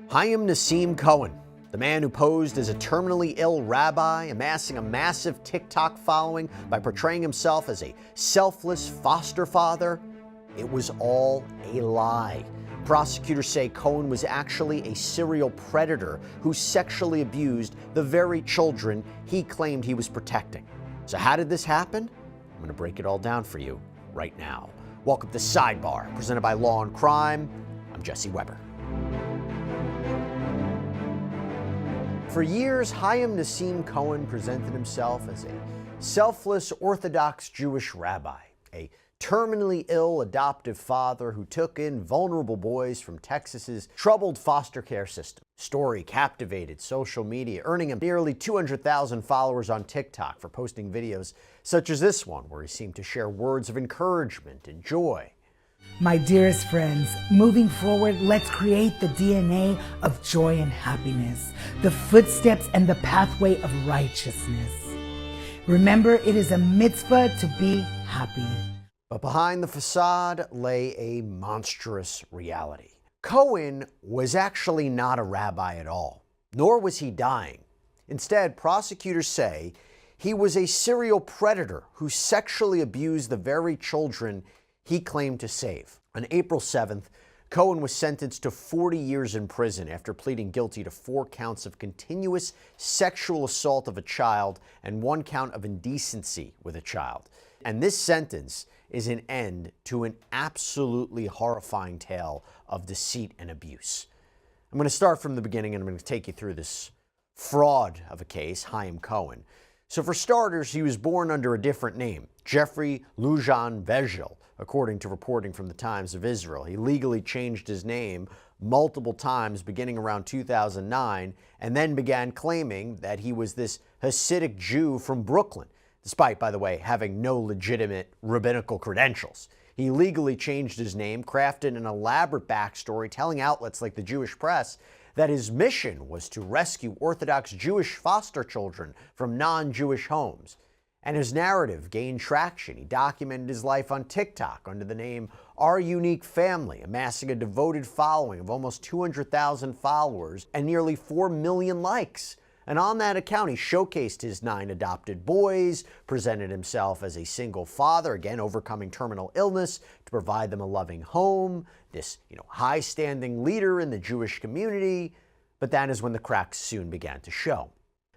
Chaim Nassim Cohen, the man who posed as a terminally ill rabbi, amassing a massive TikTok following by portraying himself as a selfless foster father, it was all a lie. Prosecutors say Cohen was actually a serial predator who sexually abused the very children he claimed he was protecting. So how did this happen? I'm going to break it all down for you right now. Welcome to Sidebar, presented by Law&Crime. I'm Jesse Weber. For years, Chaim Nassim Cohen presented himself as a selfless Orthodox Jewish rabbi, a terminally ill adoptive father who took in vulnerable boys from Texas's troubled foster care system. Story captivated social media, earning him nearly 200,000 followers on TikTok for posting videos such as this one, where he seemed to share words of encouragement and joy. My dearest friends, moving forward, let's create the DNA of joy and happiness, the footsteps and the pathway of righteousness. Remember, it is a mitzvah to be happy. But behind the facade lay a monstrous reality. Cohen was actually not a rabbi at all, nor was he dying. Instead, prosecutors say he was a serial predator who sexually abused the very children he claimed to save. On April 7th, Cohen was sentenced to 40 years in prison after pleading guilty to 4 counts of continuous sexual assault of a child and 1 count of indecency with a child. And this sentence is an end to an absolutely horrifying tale of deceit and abuse. I'm going to start from the beginning, and I'm going to take you through this fraud of a case, Chaim Cohen. So for starters, he was born under a different name, Jeffrey Lujan Vegel, according to reporting from the Times of Israel. He legally changed his name multiple times beginning around 2009 and then began claiming that he was this Hasidic Jew from Brooklyn, despite, by the way, having no legitimate rabbinical credentials. He legally changed his name, crafted an elaborate backstory, telling outlets like the Jewish Press that his mission was to rescue Orthodox Jewish foster children from non-Jewish homes. And his narrative gained traction. He documented his life on TikTok under the name Our Unique Family, amassing a devoted following of almost 200,000 followers and nearly 4 million likes. And on that account, he showcased his 9 adopted boys, presented himself as a single father, again overcoming terminal illness to provide them a loving home, this high-standing leader in the Jewish community. But that is when the cracks soon began to show.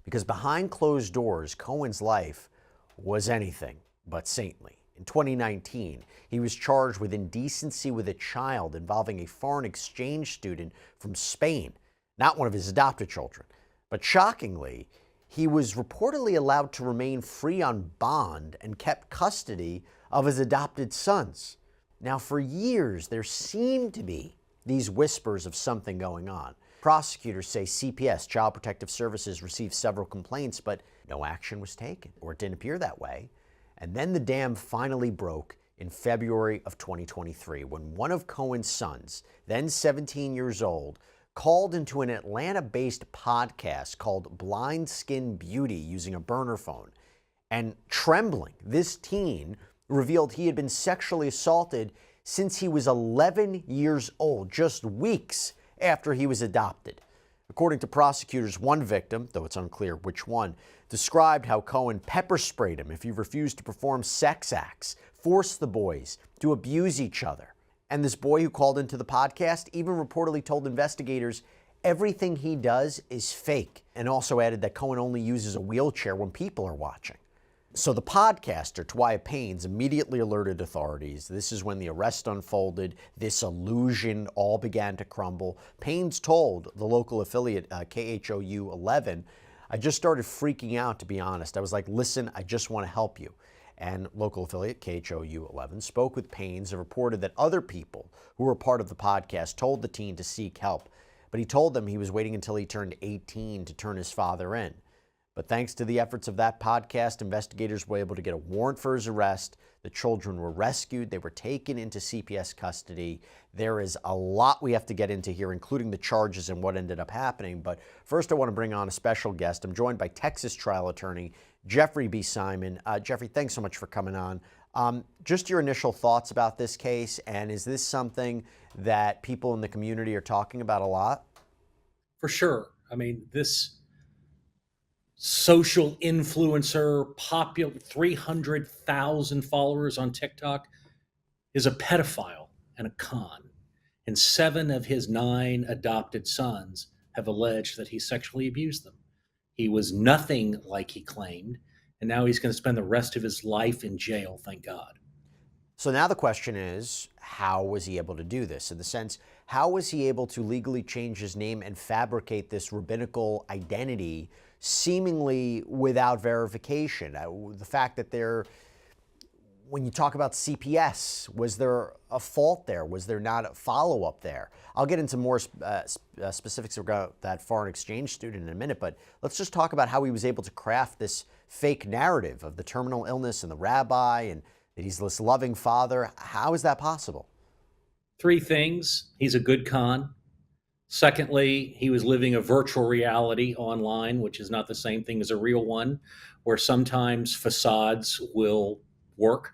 Because behind closed doors, Cohen's life was anything but saintly. In 2019, he was charged with indecency with a child involving a foreign exchange student from Spain, not one of his adopted children. But shockingly, he was reportedly allowed to remain free on bond and kept custody of his adopted sons. Now, for years, there seemed to be these whispers of something going on. Prosecutors say CPS, Child Protective Services, received several complaints, but no action was taken, or it didn't appear that way. And then the dam finally broke in February of 2023 when one of Cohen's sons, then 17 years old, called into an Atlanta-based podcast called Blind Skin Beauty using a burner phone. And trembling, this teen revealed he had been sexually assaulted since he was 11 years old, just weeks after he was adopted. According to prosecutors, one victim, though it's unclear which one, described how Cohen pepper sprayed him if he refused to perform sex acts, forced the boys to abuse each other. And this boy who called into the podcast even reportedly told investigators everything he does is fake, and also added that Cohen only uses a wheelchair when people are watching. So the podcaster, Twyah Paynes, immediately alerted authorities. This is when the arrest unfolded. This illusion all began to crumble. Paynes told the local affiliate, KHOU 11, I just started freaking out, to be honest. I was like, listen, I just want to help you. And local affiliate KHOU 11 spoke with Paynes and reported that other people who were part of the podcast told the teen to seek help. But he told them he was waiting until he turned 18 to turn his father in. But thanks to the efforts of that podcast, investigators were able to get a warrant for his arrest. The children were rescued. They were taken into CPS custody. There is a lot we have to get into here, including the charges and what ended up happening. But first, I want to bring on a special guest. I'm joined by Texas trial attorney Jeffrey B. Simon. Jeffrey, thanks so much for coming on. Just your initial thoughts about this case, and is this something that people in the community are talking about a lot? For sure. I mean, this social influencer, popular 300,000 followers on TikTok, is a pedophile and a con. And 7 of his 9 adopted sons have alleged that he sexually abused them. He was nothing like he claimed, and now he's going to spend the rest of his life in jail, thank God. So now the question is, how was he able to do this? In the sense, how was he able to legally change his name and fabricate this rabbinical identity seemingly without verification? The fact that when you talk about CPS, was there a fault there? Was there not a follow-up there? I'll get into more specifics about that foreign exchange student in a minute, but let's just talk about how he was able to craft this fake narrative of the terminal illness and the rabbi and that he's this loving father. How is that possible? 3 things. He's a good con. Secondly, he was living a virtual reality online, which is not the same thing as a real one, where sometimes facades will work.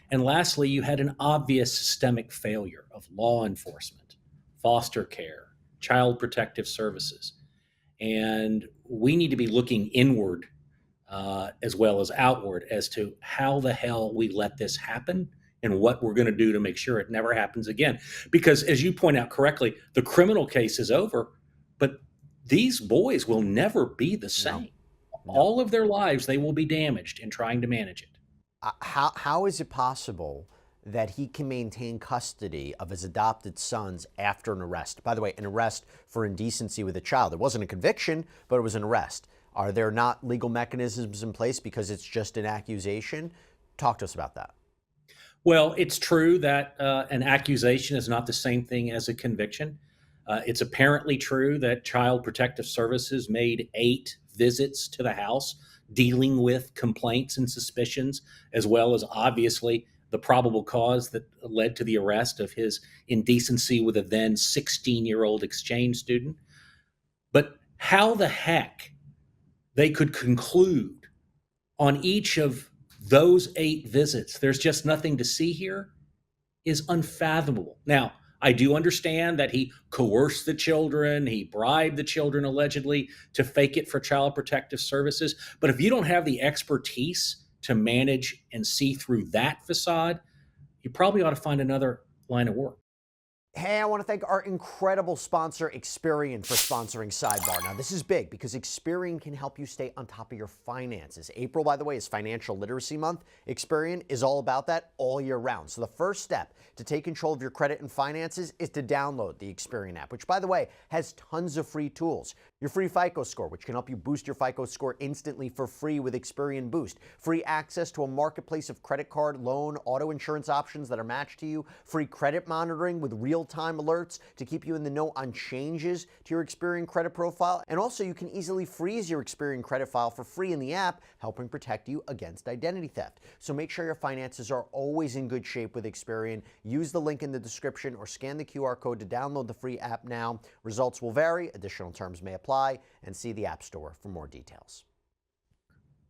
And lastly, you had an obvious systemic failure of law enforcement, foster care, child protective services. And we need to be looking inward as well as outward as to how the hell we let this happen and what we're going to do to make sure it never happens again. Because as you point out correctly, the criminal case is over, but these boys will never be the same. No. All of their lives, they will be damaged in trying to manage it. How is it possible that he can maintain custody of his adopted sons after an arrest? By the way, an arrest for indecency with a child. It wasn't a conviction, but it was an arrest. Are there not legal mechanisms in place because it's just an accusation? Talk to us about that. Well, it's true that an accusation is not the same thing as a conviction. It's apparently true that Child Protective Services made 8 visits to the house dealing with complaints and suspicions, as well as obviously the probable cause that led to the arrest of his indecency with a then 16-year-old exchange student. But how the heck they could conclude on each of those 8 visits, there's just nothing to see here, is unfathomable. Now, I do understand that he coerced the children, he bribed the children allegedly to fake it for Child Protective Services. But if you don't have the expertise to manage and see through that facade, you probably ought to find another line of work. Hey, I want to thank our incredible sponsor, Experian, for sponsoring Sidebar. Now, this is big because Experian can help you stay on top of your finances. April, by the way, is Financial Literacy Month. Experian is all about that all year round. So the first step to take control of your credit and finances is to download the Experian app, which, by the way, has tons of free tools. Your free FICO score, which can help you boost your FICO score instantly for free with Experian Boost. Free access to a marketplace of credit card, loan, auto insurance options that are matched to you. Free credit monitoring with real-time alerts to keep you in the know on changes to your Experian credit profile. And also, you can easily freeze your Experian credit file for free in the app, helping protect you against identity theft. So make sure your finances are always in good shape with Experian. Use the link in the description or scan the QR code to download the free app now. Results will vary. Additional terms may apply. And see the App Store for more details.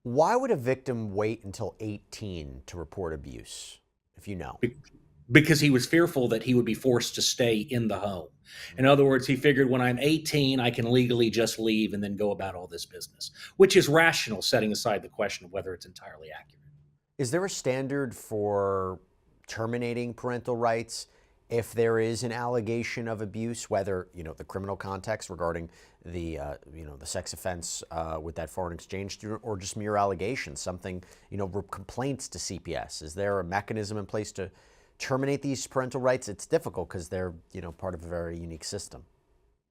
Why would a victim wait until 18 to report abuse, if you know? Because he was fearful that he would be forced to stay in the home. In other words, he figured when I'm 18, I can legally just leave and then go about all this business, which is rational, setting aside the question of whether it's entirely accurate. Is there a standard for terminating parental rights if there is an allegation of abuse, whether, the criminal context regarding the, the sex offense with that foreign exchange student, or just mere allegations, something, complaints to CPS? Is there a mechanism in place to terminate these parental rights? It's difficult because they're, part of a very unique system.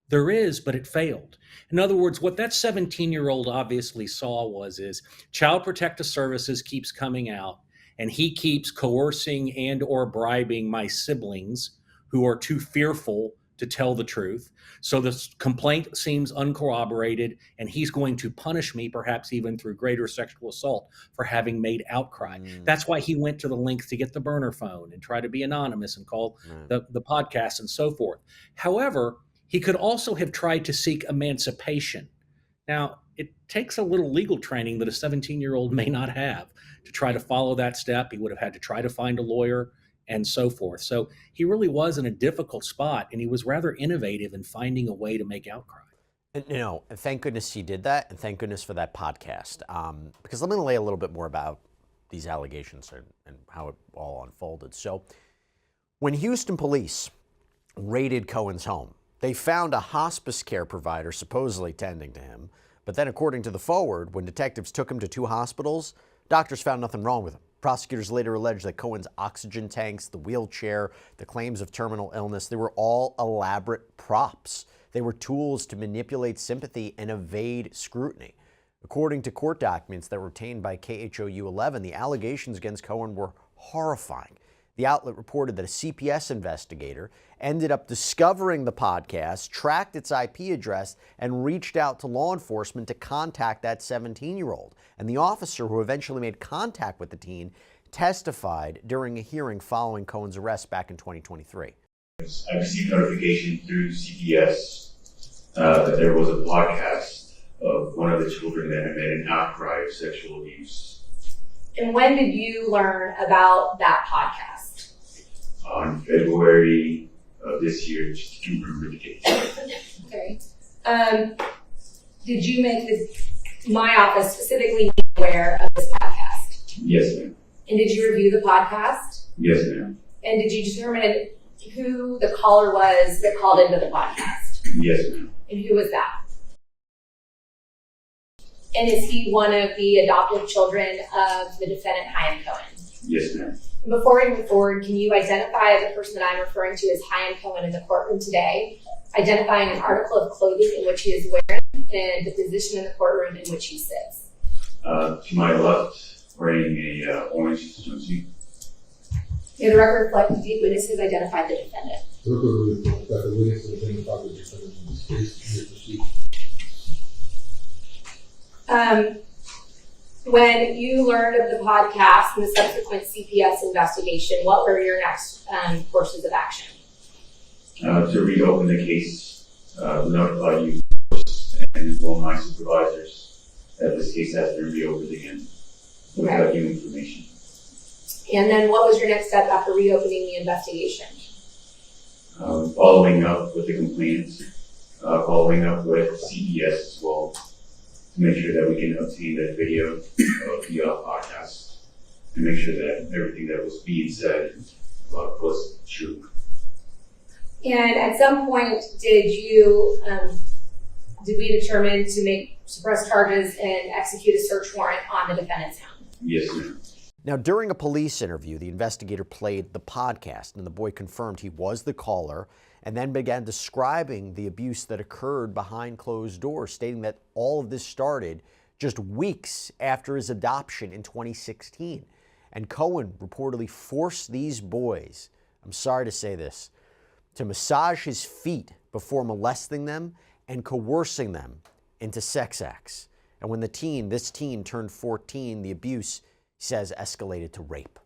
There is, but it failed. In other words, what that 17-year-old obviously saw is Child Protective Services keeps coming out, and he keeps coercing and or bribing my siblings who are too fearful to tell the truth. So the complaint seems uncorroborated, and he's going to punish me, perhaps even through greater sexual assault, for having made outcry. That's why he went to the length to get the burner phone and try to be anonymous and call the podcast and so forth. However, he could also have tried to seek emancipation. Now, it takes a little legal training that a 17-year-old may not have to try to follow that step. He would have had to try to find a lawyer and so forth. So he really was in a difficult spot, and he was rather innovative in finding a way to make outcry. And, and thank goodness he did that, and thank goodness for that podcast. Because let me lay a little bit more about these allegations and how it all unfolded. So when Houston police raided Cohen's home, they found a hospice care provider supposedly tending to him. But then, according to the Forward, when detectives took him to 2 hospitals, doctors found nothing wrong with him. Prosecutors later alleged that Cohen's oxygen tanks, the wheelchair, the claims of terminal illness, they were all elaborate props. They were tools to manipulate sympathy and evade scrutiny. According to court documents that were obtained by KHOU 11, the allegations against Cohen were horrifying. The outlet reported that a CPS investigator ended up discovering the podcast, tracked its IP address, and reached out to law enforcement to contact that 17-year-old. And the officer who eventually made contact with the teen testified during a hearing following Cohen's arrest back in 2023. I received notification through CPS that there was a podcast of one of the children that had made an outcry of sexual abuse. And when did you learn about that podcast? On February of this year, just to remember the date. Okay. Did you make my office specifically aware of this podcast? Yes, ma'am. And did you review the podcast? Yes, ma'am. And did you determine who the caller was that called into the podcast? Yes, ma'am. And who was that? And is he one of the adoptive children of the defendant, Diane Cohen? Yes, ma'am. Before we move forward, can you identify the person that I'm referring to as Diane Cohen in the courtroom today, identifying an article of clothing in which he is wearing and the position in the courtroom in which he sits? To my left, wearing a orange swimsuit. May the record reflect the deep witnesses identified the defendant. Dr. Williamson identified the defendant in this case. When you learned of the podcast and the subsequent CPS investigation, what were your next courses of action? To reopen the case, notify you and inform my supervisors that this case has been reopened again without new information. And then what was your next step after reopening the investigation? Following up with the complainants, following up with CES as well, to make sure that we can obtain that video of the podcast and make sure that everything that was being said was true. And at some point, did we determine to suppress charges and execute a search warrant on the defendant's home? Yes, ma'am. Now, during a police interview, the investigator played the podcast, and the boy confirmed he was the caller and then began describing the abuse that occurred behind closed doors, stating that all of this started just weeks after his adoption in 2016. And Cohen reportedly forced these boys, I'm sorry to say this, to massage his feet before molesting them and coercing them into sex acts. And when this teen turned 14, the abuse, he says, escalated to rape.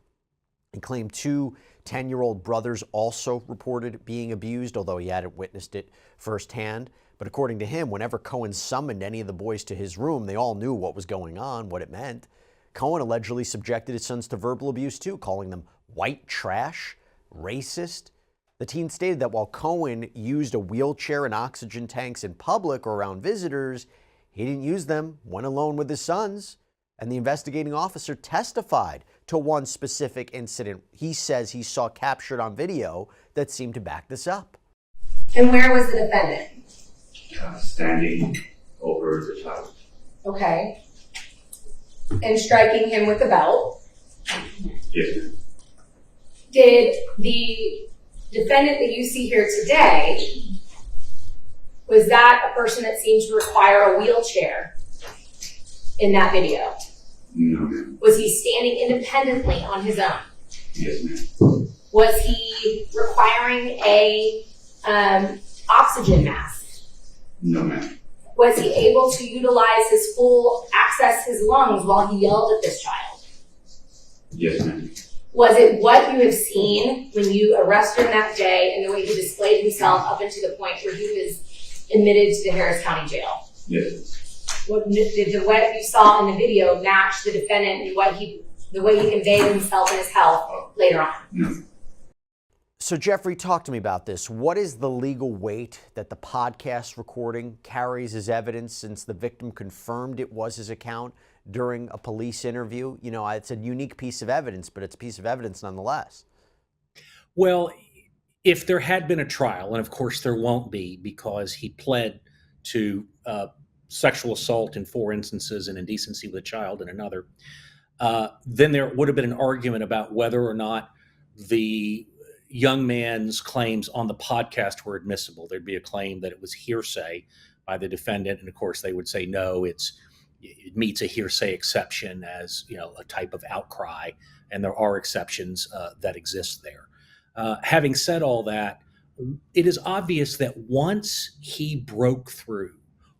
He claimed 2 10-year-old brothers also reported being abused, although he hadn't witnessed it firsthand. But according to him, whenever Cohen summoned any of the boys to his room, they all knew what was going on, what it meant. Cohen allegedly subjected his sons to verbal abuse too, calling them white trash, racist. The teen stated that while Cohen used a wheelchair and oxygen tanks in public or around visitors, he didn't use them when alone with his sons. And the investigating officer testified to one specific incident he says he saw captured on video that seemed to back this up. And where was the defendant? Standing over the child. Okay. And striking him with a belt. Yes, ma'am. Did the defendant that you see here today, was that a person that seemed to require a wheelchair in that video? No, ma'am. Was he standing independently on his own? Yes, ma'am. Was he requiring a oxygen mask? No, ma'am. Was he able to utilize his access his lungs while he yelled at this child? Yes, ma'am. Was it what you have seen when you arrested him that day and the way he displayed himself up until the point where he was admitted to the Harris County Jail? Yes. Did what you saw in the video match the defendant and the way he conveyed himself and his health later on? No. So Jeffrey, talk to me about this. What is the legal weight that the podcast recording carries as evidence, since the victim confirmed it was his account during a police interview? You know, it's a unique piece of evidence, but it's a piece of evidence nonetheless. Well, if there had been a trial, and of course there won't be because he pled to sexual assault in 4 instances and indecency with a child in another, then there would have been an argument about whether or not the young man's claims on the podcast were admissible. There'd be a claim that it was hearsay by the defendant, and of course they would say no, it meets a hearsay exception as, you know, a type of outcry, and there are exceptions that exist there. Having said all that, it is obvious that once he broke through,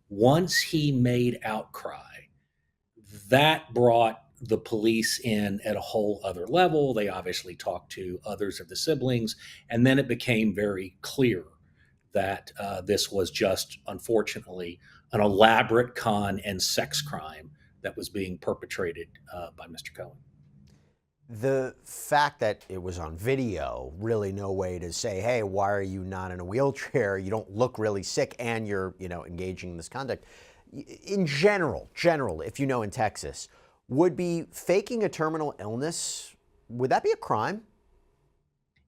once he made outcry, that brought the police in at a whole other level. They obviously talked to others of the siblings, and then it became very clear that this was just, unfortunately, an elaborate con and sex crime that was being perpetrated by Mr. Cohen. The fact that it was on video, really no way to say, hey, why are you not in a wheelchair? You don't look really sick, and you're, you know, engaging in this conduct. In general, if you know, in Texas, would be faking a terminal illness, would that be a crime?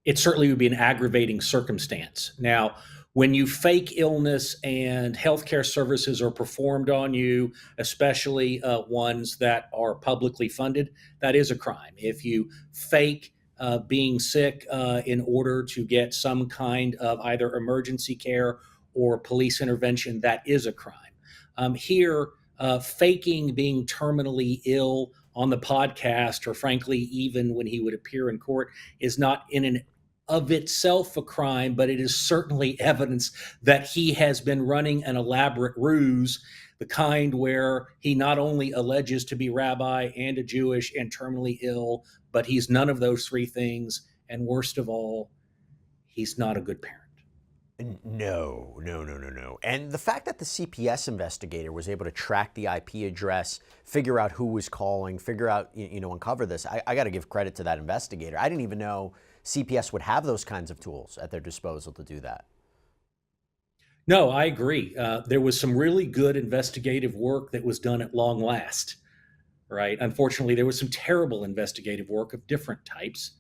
It certainly would be an aggravating circumstance. Now, when you fake illness and healthcare services are performed on you, especially ones that are publicly funded, that is a crime. If you fake being sick in order to get some kind of either emergency care or police intervention, that is a crime. Here, faking being terminally ill on the podcast, or frankly, even when he would appear in court, is not in and of itself a crime, but it is certainly evidence that he has been running an elaborate ruse, the kind where he not only alleges to be rabbi and a Jewish and terminally ill, but he's none of those 3 things. And worst of all, he's not a good parent. No. And the fact that the CPS investigator was able to track the IP address, figure out who was calling, figure out, uncover this, I got to give credit to that investigator. I didn't even know CPS would have those kinds of tools at their disposal to do that. No, I agree. There was some really good investigative work that was done at long last, right? Unfortunately, there was some terrible investigative work of different types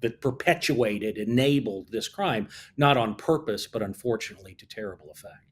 that perpetuated, enabled this crime, not on purpose, but unfortunately to terrible effect.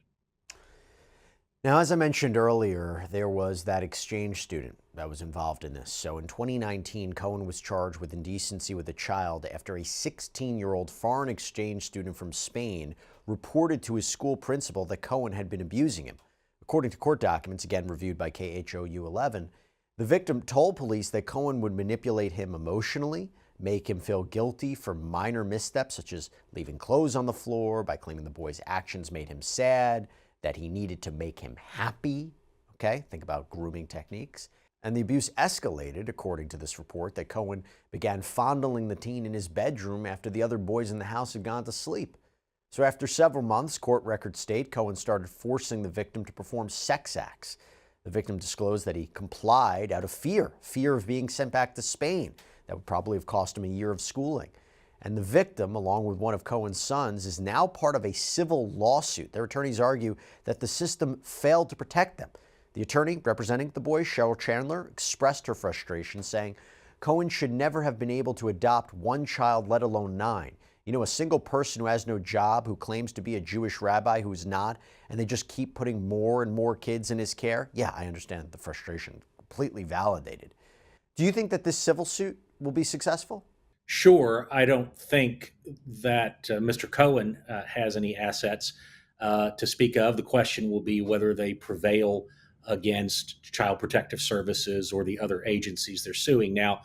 Now, as I mentioned earlier, there was that exchange student that was involved in this. So in 2019, Cohen was charged with indecency with a child after a 16-year-old foreign exchange student from Spain reported to his school principal that Cohen had been abusing him. According to court documents, again reviewed by KHOU 11, the victim told police that Cohen would manipulate him emotionally, make him feel guilty for minor missteps such as leaving clothes on the floor, by claiming the boy's actions made him sad, that he needed to make him happy. Okay, think about grooming techniques. And the abuse escalated, according to this report, that Cohen began fondling the teen in his bedroom after the other boys in the house had gone to sleep. So after several months, court records state, Cohen started forcing the victim to perform sex acts. The victim disclosed that he complied out of fear of being sent back to Spain. That would probably have cost him a year of schooling. And the victim, along with one of Cohen's sons, is now part of a civil lawsuit. Their attorneys argue that the system failed to protect them. The attorney representing the boys, Cheryl Chandler, expressed her frustration, saying Cohen should never have been able to adopt 1 child, let alone 9. You know, a single person who has no job, who claims to be a Jewish rabbi who's not, and they just keep putting more and more kids in his care. Yeah, I understand the frustration, completely validated. Do you think that this civil suit will be successful? Sure. I don't think that Mr. Cohen has any assets to speak of. The question will be whether they prevail against Child Protective Services or the other agencies they're suing. Now,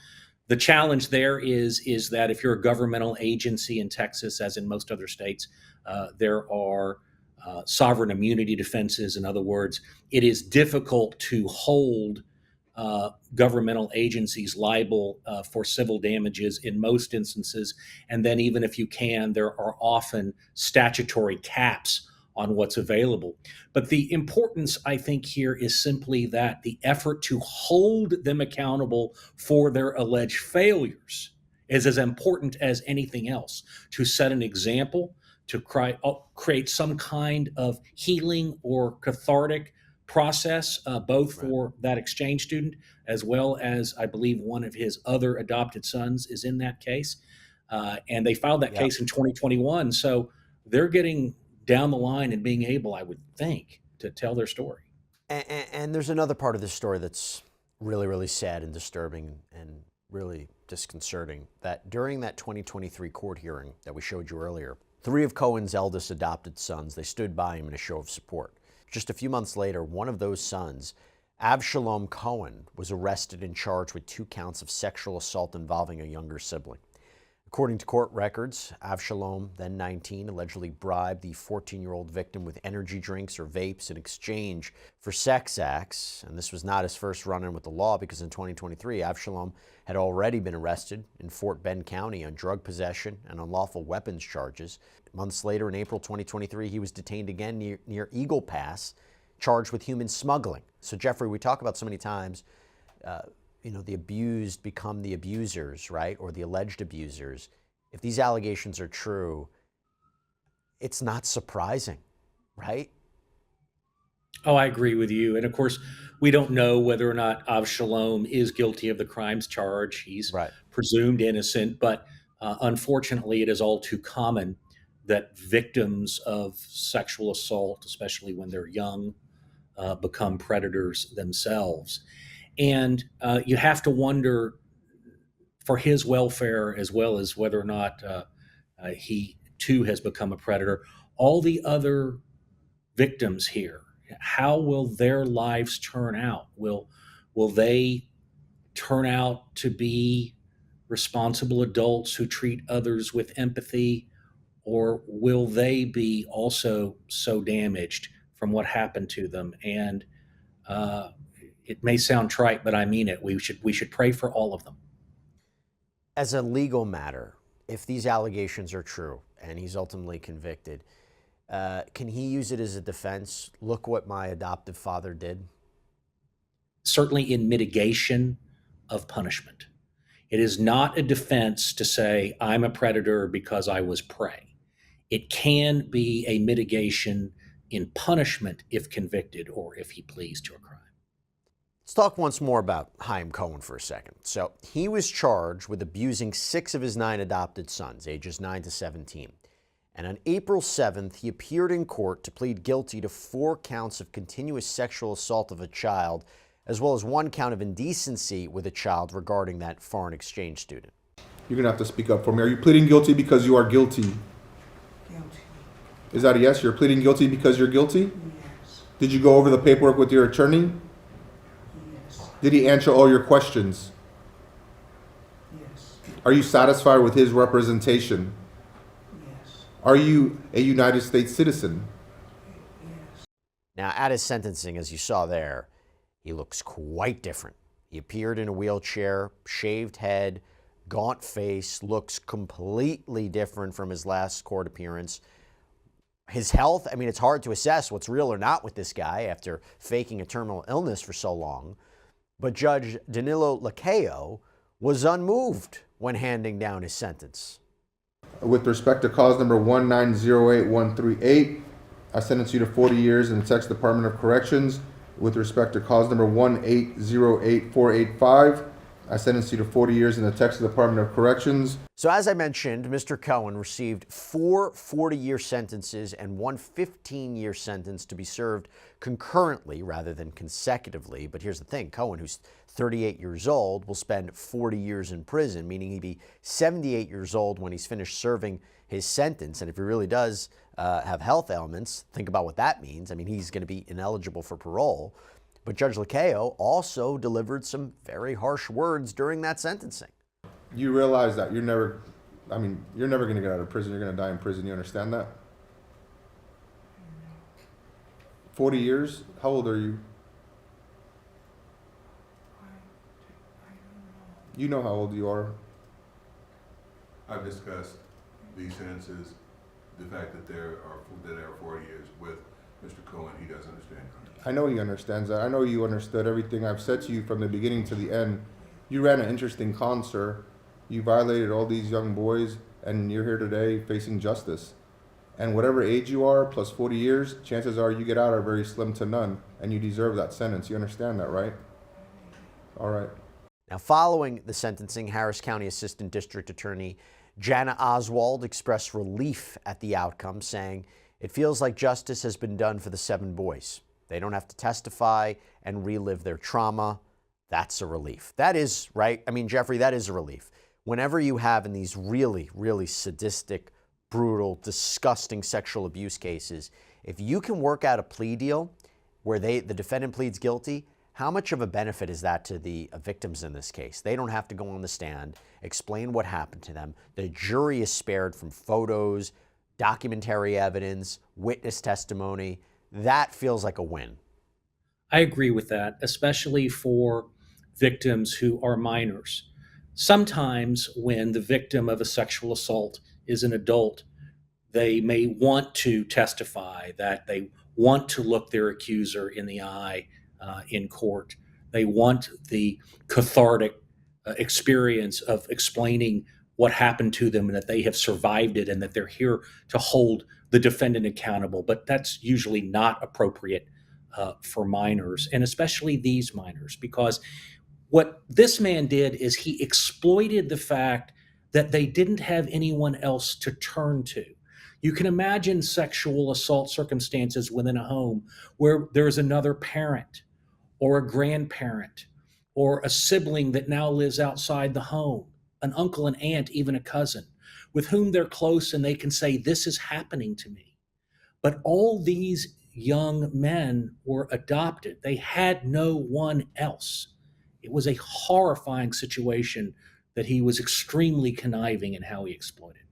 the challenge there is that if you're a governmental agency in Texas, as in most other states, there are sovereign immunity defenses. In other words, it is difficult to hold governmental agencies liable for civil damages in most instances. And then even if you can, there are often statutory caps on what's available. But the importance, I think, here is simply that the effort to hold them accountable for their alleged failures is as important as anything else, to set an example, to create some kind of healing or cathartic process, both for that exchange student as well as, I believe, one of his other adopted sons is in that case. And they filed that case in 2021. So they're getting down the line and being able, I would think, to tell their story. And there's another part of this story that's really, really sad and disturbing and really disconcerting, that during that 2023 court hearing that we showed you earlier, 3 of Cohen's eldest adopted sons, they stood by him in a show of support. Just a few months later, one of those sons, Avshalom Cohen, was arrested and charged with 2 counts of sexual assault involving a younger sibling. According to court records, Avshalom, then 19, allegedly bribed the 14-year-old victim with energy drinks or vapes in exchange for sex acts. And this was not his first run-in with the law, because in 2023, Avshalom had already been arrested in Fort Bend County on drug possession and unlawful weapons charges. Months later, in April 2023, he was detained again near Eagle Pass, charged with human smuggling. So, Jeffrey, we talk about so many times, the abused become the abusers, right? Or the alleged abusers. If these allegations are true, it's not surprising, right? Oh, I agree with you. And of course, we don't know whether or not Avshalom is guilty of the crimes charged. He's presumed innocent, but unfortunately, it is all too common that victims of sexual assault, especially when they're young, become predators themselves. And you have to wonder, for his welfare, as well as whether or not he too has become a predator, all the other victims here, how will their lives turn out? Will they turn out to be responsible adults who treat others with empathy, or will they be also so damaged from what happened to them? And it may sound trite, but I mean it. We should pray for all of them. As a legal matter, if these allegations are true and he's ultimately convicted, can he use it as a defense? Look what my adoptive father did. Certainly in mitigation of punishment. It is not a defense to say, I'm a predator because I was prey. It can be a mitigation in punishment if convicted or if he pleads to a crime. Let's talk once more about Chaim Cohen for a second. So he was charged with abusing 6 of his 9 adopted sons, ages 9 to 17. And on April 7th, he appeared in court to plead guilty to 4 counts of continuous sexual assault of a child, as well as 1 count of indecency with a child regarding that foreign exchange student. You're going to have to speak up for me. Are you pleading guilty because you are guilty? Guilty. Is that a yes? You're pleading guilty because you're guilty? Yes. Did you go over the paperwork with your attorney? Yes. Did he answer all your questions? Yes. Are you satisfied with his representation? Yes. Are you a United States citizen? Yes. Now, at his sentencing, as you saw there, he looks quite different. He appeared in a wheelchair, shaved head, gaunt face, looks completely different from his last court appearance. His health, I mean, it's hard to assess what's real or not with this guy after faking a terminal illness for so long. But Judge Danilo Lacayo was unmoved when handing down his sentence. With respect to cause number 1908138, I sentence you to 40 years in the Texas Department of Corrections. With respect to cause number 1808485, I sentence you to 40 years in the Texas Department of Corrections. So as I mentioned, Mr. Cohen received 4 40-year sentences and 1 15-year sentence to be served concurrently rather than consecutively. But here's the thing, Cohen, who's 38 years old, will spend 40 years in prison, meaning he'd be 78 years old when he's finished serving his sentence. And if he really does have health ailments, think about what that means. I mean, he's going to be ineligible for parole. But Judge Lacayo also delivered some very harsh words during that sentencing. You realize that you're never going to get out of prison. You're going to die in prison. You understand that? 40 years? How old are you? You know how old you are. I've discussed these sentences, the fact that there are 40 years with Mr. Cohen. He doesn't understand. I know he understands that. I know you understood everything I've said to you from the beginning to the end. You ran an interesting con, sir. You violated all these young boys, and you're here today facing justice. And whatever age you are, plus 40 years, chances are you get out are very slim to none, and you deserve that sentence. You understand that, right? All right. Now, following the sentencing, Harris County Assistant District Attorney Jana Oswald expressed relief at the outcome, saying, "It feels like justice has been done for the 7 boys. They don't have to testify and relive their trauma. That's a relief." That is, right? I mean, Jeffrey, that is a relief. Whenever you have in these really, really sadistic, brutal, disgusting sexual abuse cases, if you can work out a plea deal where the defendant pleads guilty, how much of a benefit is that to the victims in this case? They don't have to go on the stand, explain what happened to them. The jury is spared from photos, documentary evidence, witness testimony. That feels like a win. I agree with that, especially for victims who are minors. Sometimes when the victim of a sexual assault is an adult, they may want to testify, that they want to look their accuser in the eye in court. They want the cathartic experience of explaining what happened to them and that they have survived it and that they're here to hold the defendant accountable. But that's usually not appropriate for minors, and especially these minors, because what this man did is he exploited the fact that they didn't have anyone else to turn to. You can imagine sexual assault circumstances within a home where there's another parent or a grandparent or a sibling that now lives outside the home, an uncle, an aunt, even a cousin, with whom they're close and they can say, "This is happening to me." But all these young men were adopted. They had no one else. It was a horrifying situation that he was extremely conniving in how he exploited.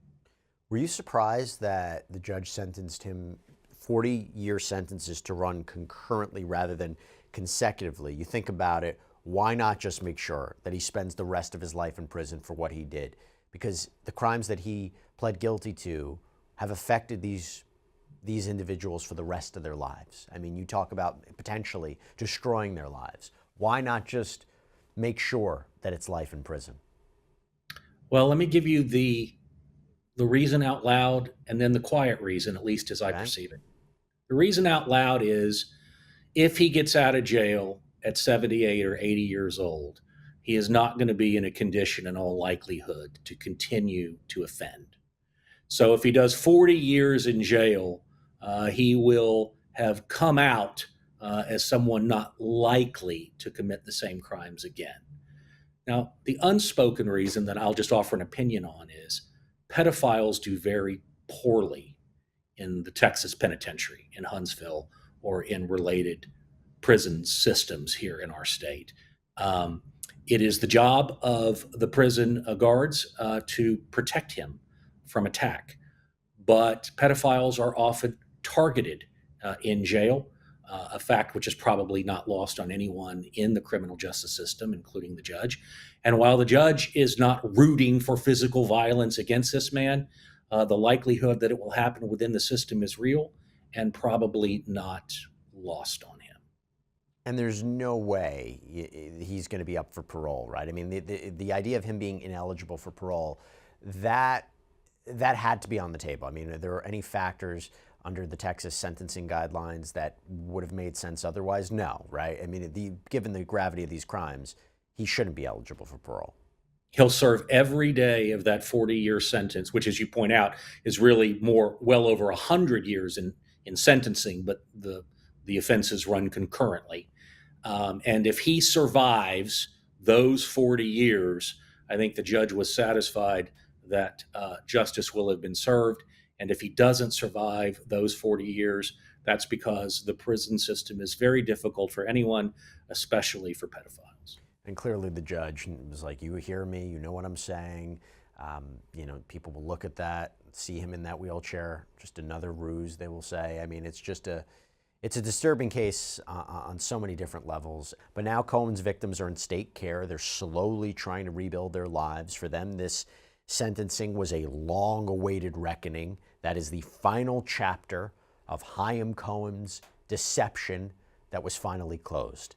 Were you surprised that the judge sentenced him 40-year sentences to run concurrently rather than consecutively? You think about it, why not just make sure that he spends the rest of his life in prison for what he did? Because the crimes that he pled guilty to have affected these individuals for the rest of their lives. I mean, you talk about potentially destroying their lives. Why not just make sure that it's life in prison? Well, let me give you the reason out loud and then the quiet reason, at least as I perceive it. The reason out loud is if he gets out of jail at 78 or 80 years old, he is not going to be in a condition in all likelihood to continue to offend. So if he does 40 years in jail, he will have come out as someone not likely to commit the same crimes again. Now, the unspoken reason that I'll just offer an opinion on is pedophiles do very poorly in the Texas penitentiary, in Huntsville, or in related prison systems here in our state. It is the job of the prison guards to protect him from attack. But pedophiles are often targeted in jail, a fact which is probably not lost on anyone in the criminal justice system, including the judge. And while the judge is not rooting for physical violence against this man, the likelihood that it will happen within the system is real and probably not lost on him. And there's no way he's going to be up for parole, right? I mean, the idea of him being ineligible for parole, that had to be on the table. I mean, are there any factors under the Texas sentencing guidelines that would have made sense otherwise? No, right? I mean, given the gravity of these crimes, he shouldn't be eligible for parole. He'll serve every day of that 40-year sentence, which, as you point out, is really well over 100 years in sentencing, but the offenses run concurrently. And if he survives those 40 years, I think the judge was satisfied that justice will have been served. And if he doesn't survive those 40 years, that's because the prison system is very difficult for anyone, especially for pedophiles. And clearly the judge was like, you hear me, you know what I'm saying. People will look at that, see him in that wheelchair, just another ruse, they will say. I mean, it's a disturbing case on so many different levels. But now Cohen's victims are in state care. They're slowly trying to rebuild their lives. For them, this sentencing was a long-awaited reckoning. That is the final chapter of Chaim Cohen's deception that was finally closed.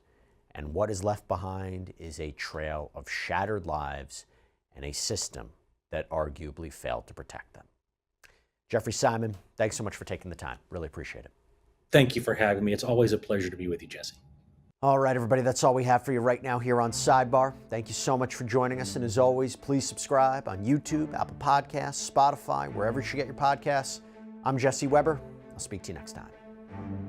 And what is left behind is a trail of shattered lives and a system that arguably failed to protect them. Jeffrey Simon, thanks so much for taking the time. Really appreciate it. Thank you for having me. It's always a pleasure to be with you, Jesse. All right, everybody, that's all we have for you right now here on Sidebar. Thank you so much for joining us. And as always, please subscribe on YouTube, Apple Podcasts, Spotify, wherever you should get your podcasts. I'm Jesse Weber. I'll speak to you next time.